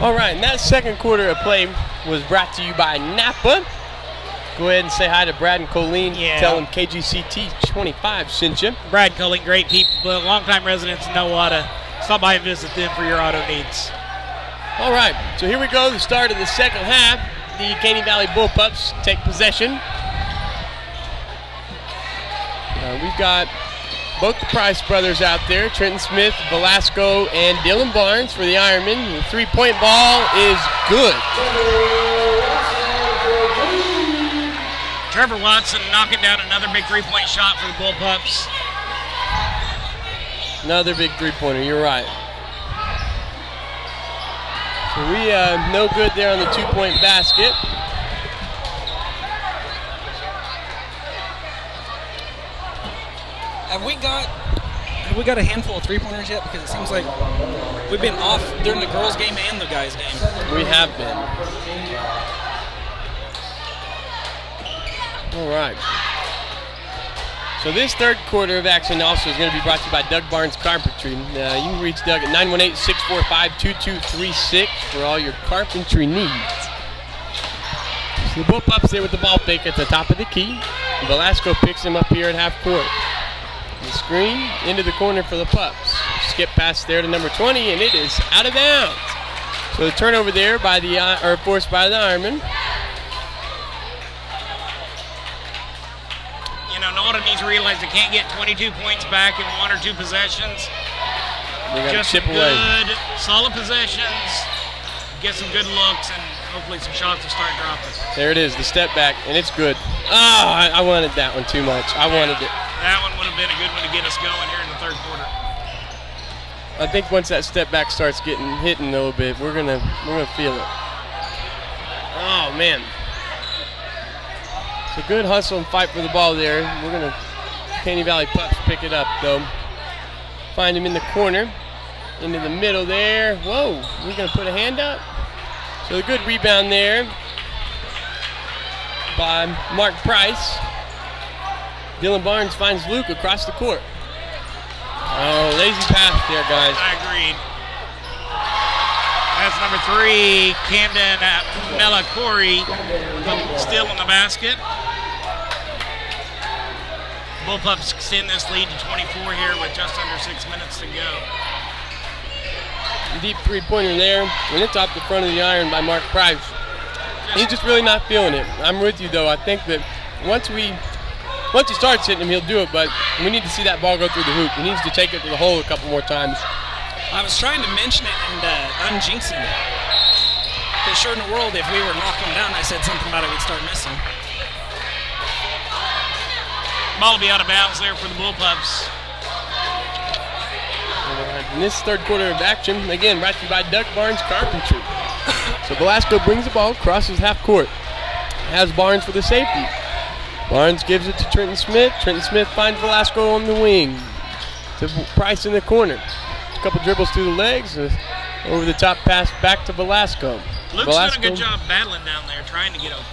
All right, and that second quarter of play was brought to you by Napa. Go ahead and say hi to Brad and Colleen. Yeah. Tell them KGCT 25 sent you. Brad and Colleen, great people, but longtime residents know how to stop by and visit them for your auto needs. All right, so here we go, the start of the second half. The Caney Valley Bullpups take possession. We've got both the Price brothers out there, Trenton Smith, Velasco, and Dylan Barnes for the Ironmen. The three-point ball is good. Trevor Watson knocking down another big three-point shot for the Bullpups. Another big three-pointer, you're right. So we no good there on the two-point basket. Have we got a handful of three-pointers yet? Because it seems like we've been off during the girls' game and the guys' game. We have been. All right. So this third quarter of action also is going to be brought to you by Doug Barnes Carpentry. You can reach Doug at 918-645-2236 for all your carpentry needs. So the Bullpups there with the ball fake at the top of the key. Velasco picks him up here at half court. The screen into the corner for the Pups. Skip pass there to number 20, and it is out of bounds. So the turnover there by forced by the Ironmen. Nota needs to realize they can't get 22 points back in one or two possessions. They got just to chip away. Good, solid possessions, get some good looks, and hopefully some shots will start dropping. There it is, the step back, and it's good. Oh, I wanted that one too much. I wanted it. That one would have been a good one to get us going here in the third quarter. I think once that step back starts hitting a little bit, we're gonna feel it. Oh man. It's a good hustle and fight for the ball there. We're going to Caney Valley Pups pick it up, though. Find him in the corner. Into the middle there. Whoa, we're going to put a hand up. So a good rebound there by Mark Price. Dylan Barnes finds Luke across the court. Oh, lazy pass there, guys. I agreed. That's number 3, Camden Melacori, still in the basket. Bullpups extend this lead to 24 here with just under 6 minutes to go. Deep three-pointer there, and it's off the front of the iron by Mark Price. He's just really not feeling it. I'm with you, though. I think that once he starts hitting him, he'll do it, but we need to see that ball go through the hoop. He needs to take it to the hole a couple more times. I was trying to mention it and unjinx him. Because sure in the world, if we were knocking him down, I said something about it, we'd start missing. Ball will be out of bounds there for the Bullpups. In this third quarter of action, again, brought to you by Doug Barnes Carpentry. So Velasco brings the ball, crosses half court. Has Barnes for the safety. Barnes gives it to Trenton Smith. Trenton Smith finds Velasco on the wing. To Price in the corner. A couple dribbles through the legs. Over the top pass back to Velasco. Luke's done a good job battling down there, trying to get open.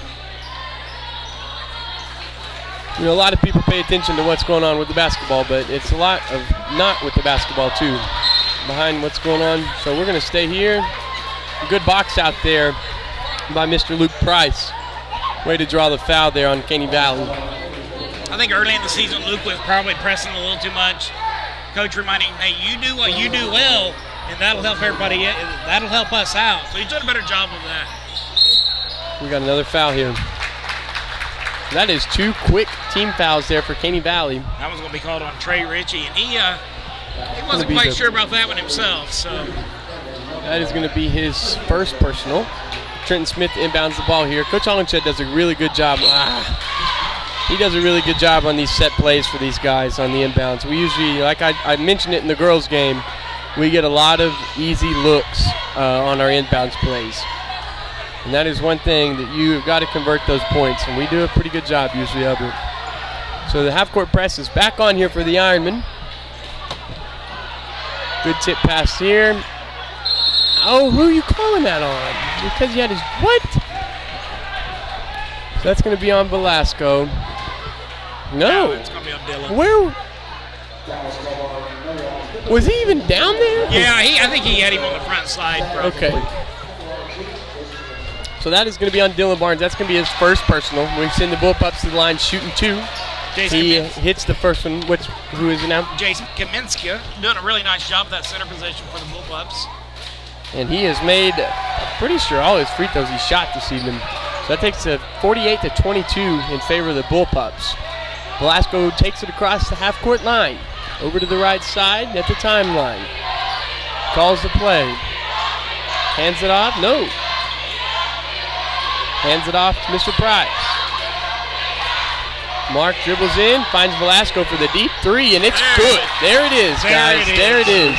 You know, a lot of people pay attention to what's going on with the basketball, but it's a lot of not with the basketball too, behind what's going on. So we're going to stay here. Good box out there by Mr. Luke Price. Way to draw the foul there on Caney Valley. I think early in the season, Luke was probably pressing a little too much. Coach reminding him, hey, you do what you do well, and that'll help everybody. That'll help us out. So he's done a better job of that. We got another foul here. That is 2 quick team fouls there for Caney Valley. That one's going to be called on Trey Ritchie, and he wasn't quite sure about that one himself. So that is going to be his first personal. Trenton Smith inbounds the ball here. Coach Hollenshed does a really good job. He does a really good job on these set plays for these guys on the inbounds. We usually, like I mentioned it in the girls' game, we get a lot of easy looks on our inbounds plays. And that is one thing that you've got to convert those points, and we do a pretty good job usually of it. So the half-court press is back on here for the Ironmen. Good tip pass here. Oh, who are you calling that on? Because he had his what? So that's going to be on Velasco. No. It's going to be on Dylan. Where? Was he even down there? Yeah, I think he had him on the front side probably. Okay. So that is going to be on Dylan Barnes. That's going to be his first personal. We send the Bullpups to the line shooting 2. He hits the first one. Who is it now? Jason Kaminsky doing a really nice job at that center position for the Bullpups. And he has made, pretty sure, all his free throws he shot this evening. So that takes a 48-22 in favor of the Bullpups. Velasco takes it across the half-court line. Over to the right side at the timeline. Calls the play. Hands it off. No. Hands it off to Mr. Price. Mark dribbles in, finds Velasco for the deep 3, and it's good. There it is, guys. There it is.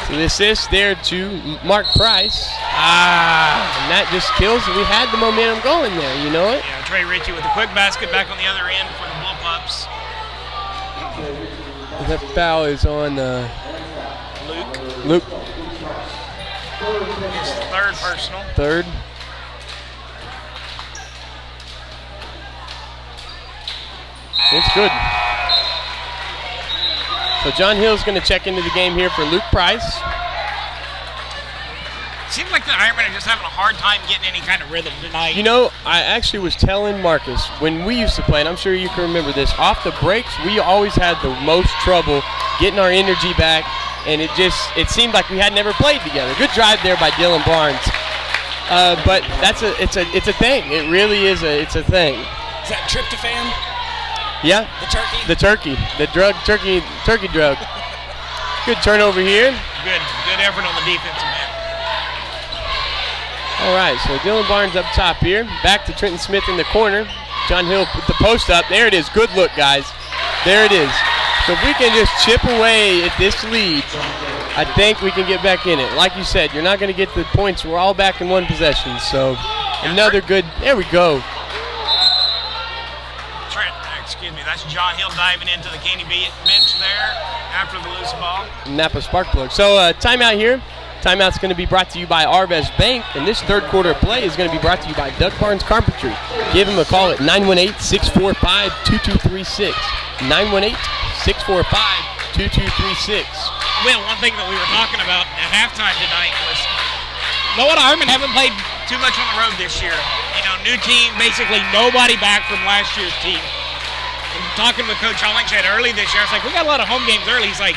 So the assist there to Mark Price. And that just kills it. We had the momentum going there, you know it? Yeah, Trey Ritchie with a quick basket back on the other end for the Bullpups. That foul is on Luke. His third personal. Third. It's good. So John Hill's going to check into the game here for Luke Price. Seems like the Ironmen are just having a hard time getting any kind of rhythm tonight. You know, I actually was telling Marcus, when we used to play, and I'm sure you can remember this, off the breaks, we always had the most trouble getting our energy back, and it seemed like we had never played together. Good drive there by Dylan Barnes. But it's a thing. It really is it's a thing. Is that tryptophan? Yeah. The turkey? The turkey. The drug, turkey drug. Good turnover here. Good effort on the defensive end. All right, so Dylan Barnes up top here. Back to Trenton Smith in the corner. John Hill put the post up. There it is. Good look, guys. There it is. So if we can just chip away at this lead, I think we can get back in it. Like you said, you're not going to get the points. We're all back in one possession. So another good, there we go. Excuse me, that's John Hill diving into the Caney bench there after the loose ball. Napa Sparkplug. So timeout here. Timeout's going to be brought to you by Arvest Bank, and this third quarter play is going to be brought to you by Doug Barnes Carpentry. Give him a call at 918-645-2236. 918-645-2236. Well, one thing that we were talking about at halftime tonight was, you know what, Ironmen haven't played too much on the road this year. You know, new team, basically nobody back from last year's team. And talking with Coach Hollingshead early this year, I was like, we got a lot of home games early. He's like,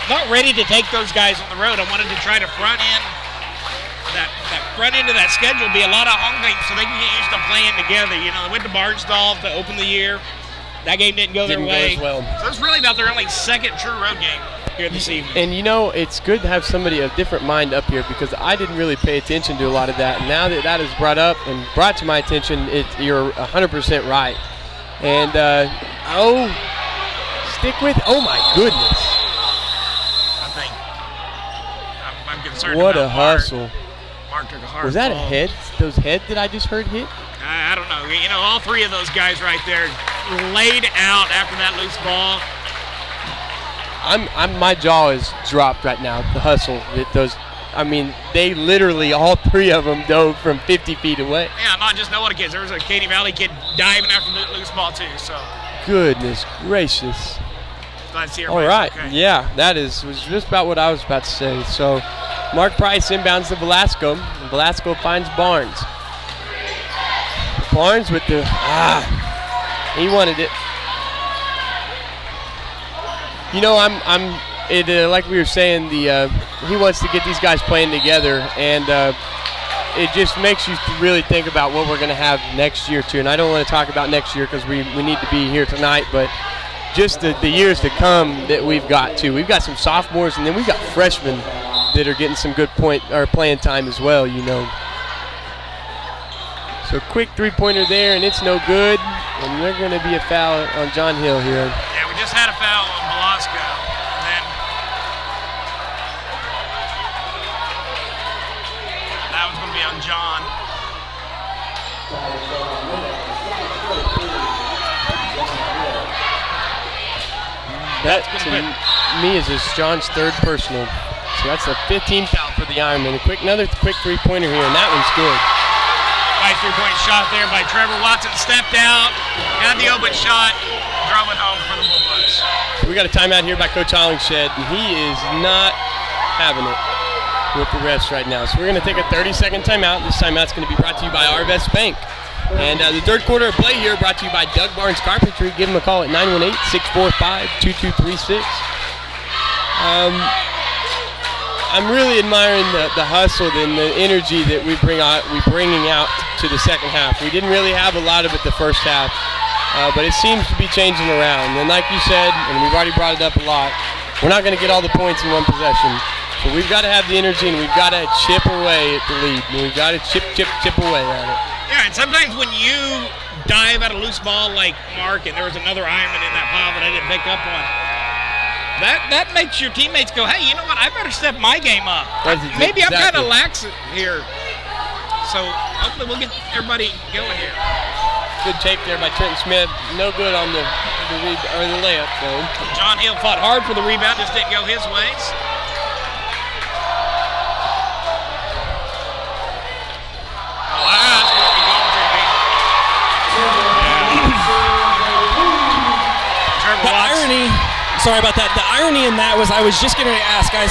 not ready to take those guys on the road. I wanted to try to front end that front end of that schedule be a lot of home games so they can get used to playing together. You know, they went to Barnsdall to open the year. That game didn't go their way. Go as well. So it's really about their only second true road game here this evening. And you know, it's good to have somebody of different mind up here because I didn't really pay attention to a lot of that. And now that is brought up and brought to my attention, you're 100% right. And stick with. Oh my goodness! I'm concerned. What about a hustle! Mark took a hard. Was that ball. a head? Those head that I just heard hit? I don't know. You know, all three of those guys right there laid out after that loose ball. My jaw is dropped right now. The hustle. They literally, all three of them dove from 50 feet away. Yeah, not just Noah kids. There was a Caney Valley kid diving after the loose ball too. So. Goodness gracious. Glad to see all right. Okay. Yeah, was just about what I was about to say. So, Mark Price inbounds to Velasco. Velasco finds Barnes. Barnes with the he wanted it. You know, like we were saying, he wants to get these guys playing together, and it just makes you really think about what we're going to have next year too. And I don't want to talk about next year because we need to be here tonight, but just the years to come that we've got too. We've got some sophomores, and then we've got freshmen that are getting some good playing time as well. You know. So quick three-pointer there, and it's no good. And there's going to be a foul on John Hill here. Yeah, we just had a foul on Velasco. And then that was going to be on John. That, to me, is John's third personal. So that's a 15 foul for the Ironmen. Another quick three-pointer here, and that one's good. Nice three-point shot there by Trevor Watson. Stepped out, had the open shot, drove it home for the Bulldogs. So we got a timeout here by Coach Hollingshead, and he is not having it. with the refs right now. So we're going to take a 30-second timeout. This timeout's going to be brought to you by Arvest Bank. And the third quarter of play here brought to you by Doug Barnes Carpentry. Give them a call at 918-645-2236. I'm really admiring the hustle and the energy that we're bringing out to the second half. We didn't really have a lot of it the first half, but it seems to be changing around. And like you said, and we've already brought it up a lot, we're not going to get all the points in one possession. So we've got to have the energy, and we've got to chip away at the lead. And we've got to chip away at it. Yeah, and sometimes when you dive at a loose ball like Mark, and there was another Ironman in that pile that I didn't pick up on, that makes your teammates go, hey, you know what, I better step my game up. Maybe I'm kind of lax here. So hopefully we'll get everybody going here. Good tape there by Trenton Smith. No good on the layup, though. John Hill fought hard for the rebound, just didn't go his ways. Sorry about that. The irony in that was I was just going to ask, guys,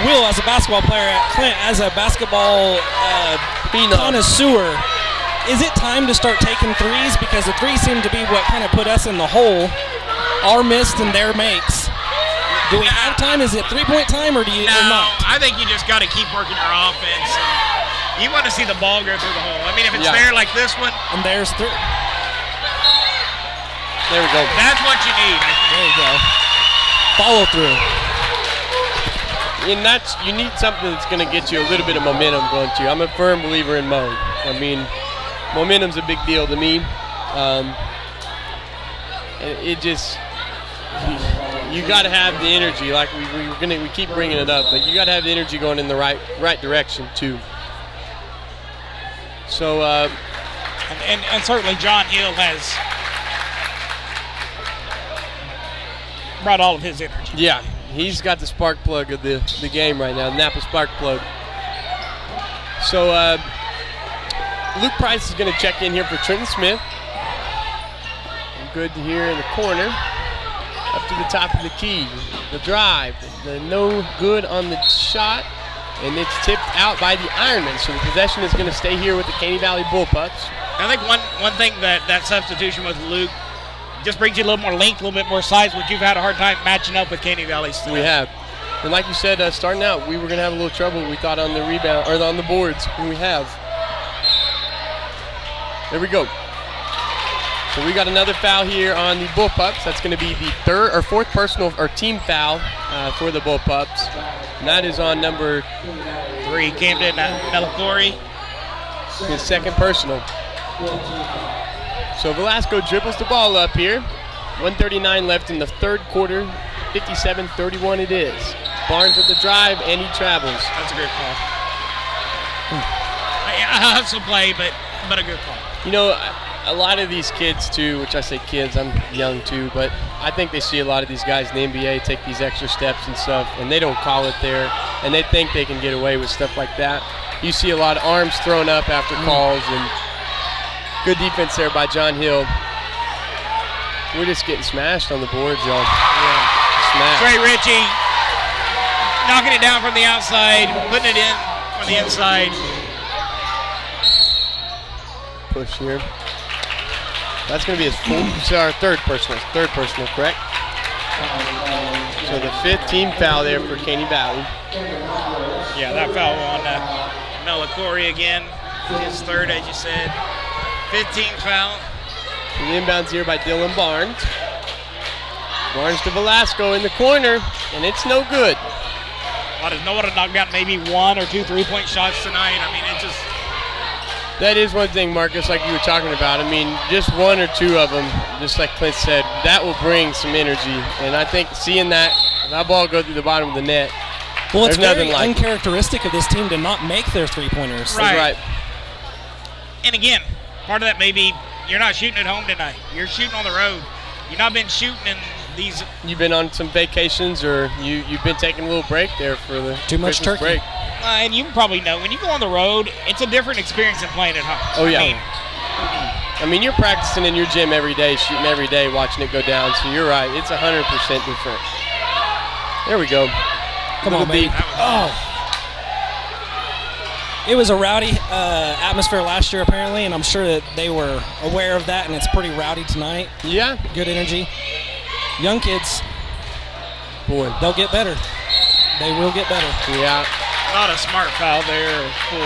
Will, as a basketball player at Clint, as a basketball connoisseur, is it time to start taking threes? Because the threes seem to be what kind of put us in the hole, our missed and their makes. Do we have time? Is it three-point time or do you or not? I think you just got to keep working your offense. You want to see the ball go through the hole. I mean, if it's there like this one. And there's three. There we go. That's what you need. There you go. Follow through. And you need something that's going to get you a little bit of momentum going to. I'm a firm believer in mode. I mean, momentum's a big deal to me. It just, you got to have the energy. Like we keep bringing it up, but you got to have the energy going in the right direction too. So, and certainly John Hill has brought all of his energy. Yeah, he's got the spark plug of the game right now, the Napa spark plug. So Luke Price is going to check in here for Trenton Smith. Good here in the corner, up to the top of the key. The drive, the no good on the shot, and it's tipped out by the Ironmen. So the possession is going to stay here with the Caney Valley Bullpups. I think one thing that substitution with Luke just brings you a little more length, a little bit more size, which you've had a hard time matching up with Caney Valley still. We have. And like you said, starting out, we were going to have a little trouble, we thought, on the rebound, or on the boards, and we have. There we go. So we got another foul here on the Bullpups. That's going to be the third or fourth personal or team foul for the Bullpups. And that is on number 3, Camden Melcori. His second personal. So Velasco dribbles the ball up here. 1:39 left in the third quarter. 57-31 it is. Barnes with the drive, and he travels. That's a good call. A hustle play, but a good call. You know, a lot of these kids too, which I say kids, I'm young too, but I think they see a lot of these guys in the NBA take these extra steps and stuff, and they don't call it there, and they think they can get away with stuff like that. You see a lot of arms thrown up after calls, and good defense there by John Hill. We're just getting smashed on the boards, y'all. Yeah, smashed. Trey Ritchie knocking it down from the outside, putting it in from the inside. Push here. That's going to be his third personal, correct? So the fifth team foul there for Caney Valley. Yeah, that foul on Melcori again. His third, as you said. 15th foul. The inbounds here by Dylan Barnes. Barnes to Velasco in the corner, and it's no good. No one had knocked down maybe 1 or 2 3-point shots tonight. I mean, it just... That is one thing, Marcus, like you were talking about. I mean, just 1 or 2 of them, just like Clint said, that will bring some energy. And I think seeing that ball go through the bottom of the net, well, it's there's very nothing like uncharacteristic of this team to not make their three-pointers. Right. And again, part of that may be you're not shooting at home tonight. You're shooting on the road. You've not been shooting in these. You've been on some vacations, or you've been taking a little break there for the too much Christmas turkey. Break. And you probably know, when you go on the road, it's a different experience than playing at home. Oh, yeah. I mean, you're practicing in your gym every day, shooting every day, watching it go down. So you're right. It's 100% different. There we go. Come on, baby. It was a rowdy atmosphere last year, apparently, and I'm sure that they were aware of that, and it's pretty rowdy tonight. Yeah. Good energy. Young kids, boy, they'll get better. They will get better. Yeah. Not a smart foul there for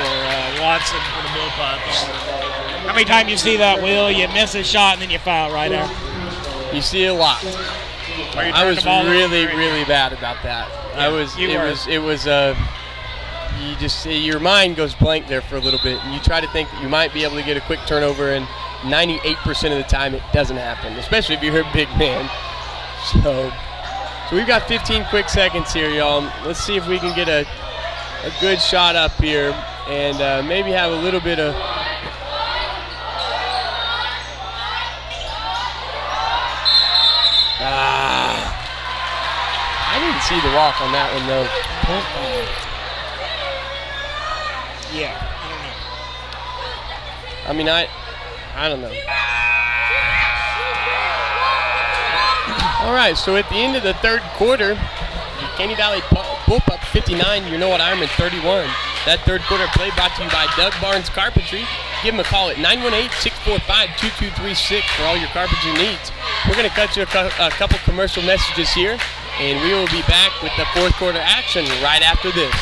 Watson for the Bullpups. How many times you see that, Will? You miss a shot and then you foul right there. You see a lot. I was really bad about that. Yeah, you just see your mind goes blank there for a little bit, and you try to think that you might be able to get a quick turnover, and 98% of the time it doesn't happen, especially if you're a big man. So we've got 15 quick seconds here, y'all. Let's see if we can get a good shot up here and maybe have a little bit of I didn't see the walk on that one, though. Yeah, I don't know. I don't know. All right, so at the end of the third quarter, the Caney Valley Bullpup 59, You Know What, Ironmen 31. That third quarter play brought to you by Doug Barnes Carpentry. Give them a call at 918-645-2236 for all your carpentry needs. We're going to cut you a couple commercial messages here, and we will be back with the fourth quarter action right after this.